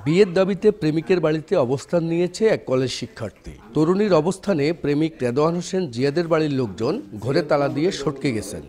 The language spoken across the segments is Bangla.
বিয়ের দাবিতে প্রেমিকের বাড়িতে অবস্থান নিয়েছে এক কলেজ শিক্ষার্থী। তরুণীর অবস্থানে প্রেমিক রেদওয়ান হোসেন জিয়াদের বাড়ির লোকজন ঘরে তালা দিয়ে সটকে গেছেন।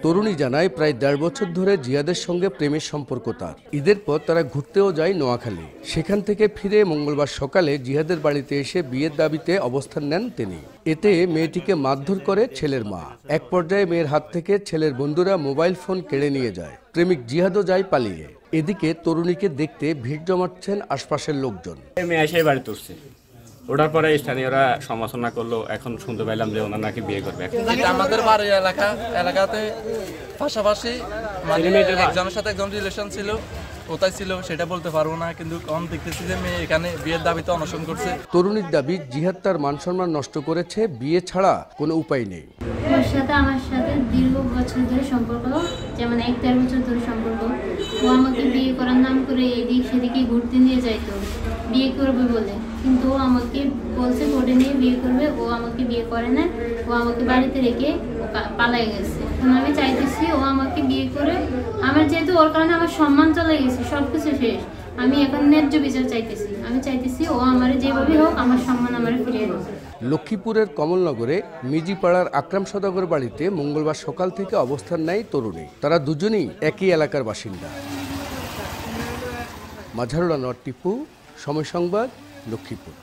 তরুণী জানায় প্রায় ১.৫ বছর ধরে জিয়াদের সঙ্গে প্রেমের সম্পর্ক তার। ঈদের পর তারা ঘুরতেও যায় নোয়াখালী। সেখান থেকে ফিরে মঙ্গলবার সকালে জিয়াদের বাড়িতে এসে বিয়ের দাবিতে অবস্থান নেন তিনি। এতে মেয়েটিকে মারধর করে ছেলের মা। এক পর্যায়ে মেয়ের হাত থেকে ছেলের বন্ধুরা মোবাইল ফোন কেড়ে নিয়ে যায়। প্রেমিক জিহাদও যায় পালিয়ে। এদিকে তরুণীকে দেখতে ভিড় জমাচ্ছেন আশপাশের লোকজন। মেয়ে এসে বাড়িতে উঠছে, ওঠার পরে স্থানীয়রা সমালোচনা করলো। এখন শুনতে পাইলাম যে ওনার নাকি বিয়ে করবে। আমাদের বাড়ির এলাকাতে পাশাপাশি একজনের সাথে একজন রিলেশন ছিল, কোথায় ছিল সেটা বলতে পারবো না, কিন্তু কম দেখতেছি যে মেয়ে এখানে বিয়ের দাবিতে অনশন করছে। তরুণীর দাবি জিহাদ তার মান সম্মান নষ্ট করেছে, বিয়ে ছাড়া কোনো উপায় নেই। ওর সাথে আমার সাথে দীর্ঘ বছর ধরে সম্পর্ক, যেমন 1-1.5 বছর ধরে সম্পর্ক। ও আমাকে বিয়ে করার নাম করে এদিক সেদিকে ঘুরতে নিয়ে যাইতো বিয়ে করবে বলে, কিন্তু ও আমাকে বলছে কোর্টে নিয়ে বিয়ে করবে। ও আমাকে বিয়ে করে না, ও আমাকে বাড়িতে রেখে পালাই গেছে। আমি চাইতেছি ও আমাকে বিয়ে করে, আমার যেহেতু ওর কারণে আমার সম্মান চলে গেছে, সবকিছু শেষ। আমি এখন ন্যায্য বিচার চাইতেছি। আমি চাইতেছি ও আমার যেভাবে হোক আমার সম্মান আমার ফিরিয়ে দেবে। লক্ষ্মীপুরের কমলনগরে মিজিপাড়ার আকরাম সওদাগর বাড়িতে মঙ্গলবার সকাল থেকে অবস্থান নেয় তরুণী। তারা দুজনেই একই এলাকার বাসিন্দা। মাজহারুল আনোয়ার টিপু, সময় সংবাদ, লক্ষ্মীপুর।